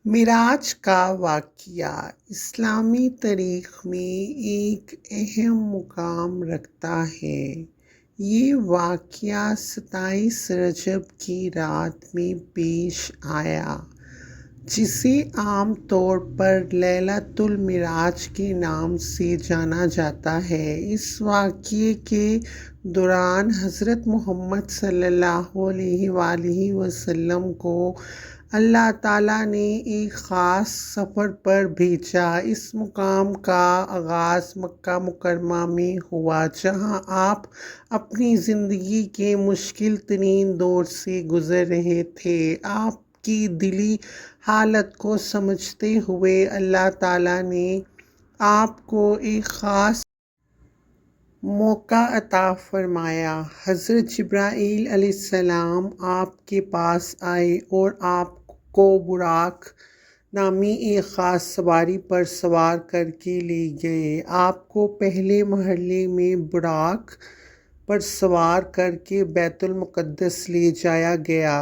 معراج کا واقعہ اسلامی تاریخ میں ایک اہم مقام رکھتا ہے۔ یہ واقعہ 27 رجب کی رات میں پیش آیا، جسے عام طور پر لیلۃ المعراج کے نام سے جانا جاتا ہے۔ اس واقعے کے دوران حضرت محمد صلی اللہ علیہ وآلہ وسلم کو اللہ تعالیٰ نے ایک خاص سفر پر بھیجا۔ اس مقام کا آغاز مکہ مکرمہ میں ہوا، جہاں آپ اپنی زندگی کے مشکل ترین دور سے گزر رہے تھے۔ آپ کی دلی حالت کو سمجھتے ہوئے اللہ تعالیٰ نے آپ کو ایک خاص موقع عطا فرمایا۔ حضرت جبرائیل علیہ السلام آپ کے پاس آئے اور آپ کو براق نامی ایک خاص سواری پر سوار کر کے لے گئے۔ آپ کو پہلے مرحلے میں براق پر سوار کر کے بیت المقدس لے جایا گیا۔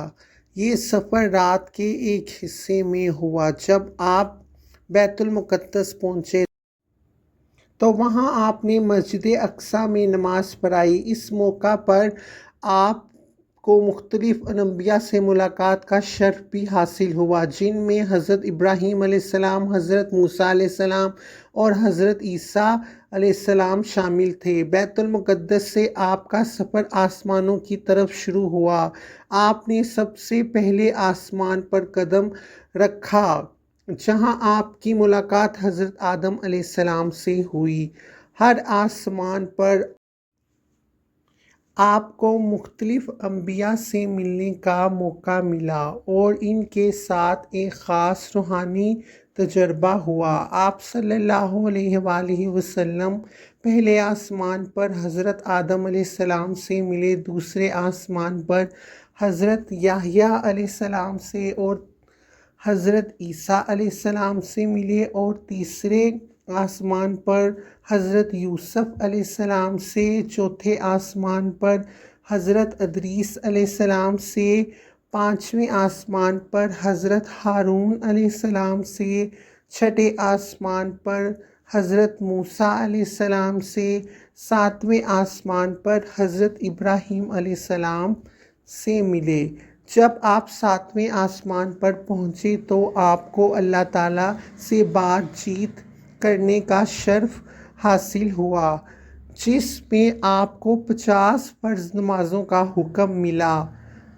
یہ سفر رات کے ایک حصے میں ہوا۔ جب آپ بیت المقدس پہنچے تو وہاں آپ نے مسجد اقصیٰ میں نماز پڑھی۔ اس موقع پر آپ کو مختلف انبیاء سے ملاقات کا شرف بھی حاصل ہوا، جن میں حضرت ابراہیم علیہ السلام، حضرت موسیٰ علیہ السلام اور حضرت عیسیٰ علیہ السلام شامل تھے۔ بیت المقدس سے آپ کا سفر آسمانوں کی طرف شروع ہوا۔ آپ نے سب سے پہلے آسمان پر قدم رکھا، جہاں آپ کی ملاقات حضرت آدم علیہ السلام سے ہوئی۔ ہر آسمان پر آپ کو مختلف انبیاء سے ملنے کا موقع ملا اور ان کے ساتھ ایک خاص روحانی تجربہ ہوا۔ آپ صلی اللہ علیہ وآلہ وسلم پہلے آسمان پر حضرت آدم علیہ السلام سے ملے، دوسرے آسمان پر حضرت یحییٰ علیہ السلام سے اور حضرت عیسیٰ علیہ السلام سے ملے، اور تیسرے آسمان پر حضرت یوسف علیہ السلام سے، چوتھے آسمان پر حضرت ادریس علیہ السلام سے، پانچویں آسمان پر حضرت ہارون علیہ السلام سے، چھٹے آسمان پر حضرت موسیٰ علیہ السلام سے، ساتویں آسمان پر حضرت ابراہیم علیہ السلام سے ملے۔ جب آپ ساتویں آسمان پر پہنچے تو آپ کو اللہ تعالیٰ سے بات چیت کرنے کا شرف حاصل ہوا، جس میں آپ کو 50 فرض نمازوں کا حکم ملا،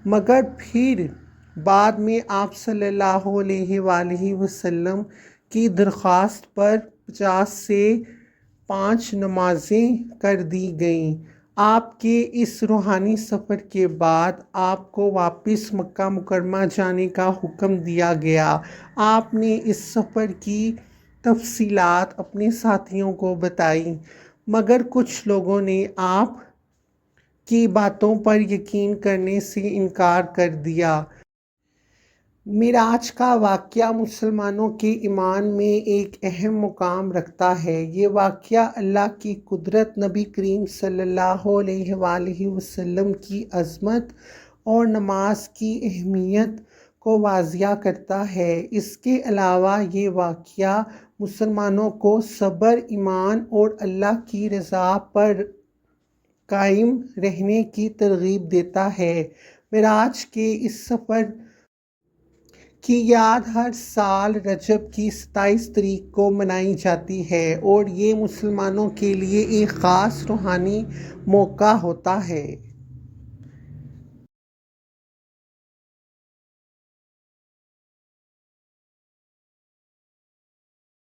مگر پھر بعد میں آپ صلی اللہ علیہ وآلہ وسلم کی درخواست پر 50 سے 5 نمازیں کر دی گئیں۔ آپ کے اس روحانی سفر کے بعد آپ کو واپس مکہ مکرمہ جانے کا حکم دیا گیا۔ آپ نے اس سفر کی تفصیلات اپنے ساتھیوں کو بتائیں، مگر کچھ لوگوں نے آپ کی باتوں پر یقین کرنے سے انکار کر دیا۔ معراج کا واقعہ مسلمانوں کے ایمان میں ایک اہم مقام رکھتا ہے۔ یہ واقعہ اللہ کی قدرت، نبی کریم صلی اللہ علیہ وآلہ وسلم کی عظمت اور نماز کی اہمیت کو واضح کرتا ہے۔ اس کے علاوہ یہ واقعہ مسلمانوں کو صبر، ایمان اور اللہ کی رضا پر قائم رہنے کی ترغیب دیتا ہے۔ معراج کے اس سفر کی یاد ہر سال رجب کی 27 تاریخ کو منائی جاتی ہے اور یہ مسلمانوں کے لیے ایک خاص روحانی موقع ہوتا ہے۔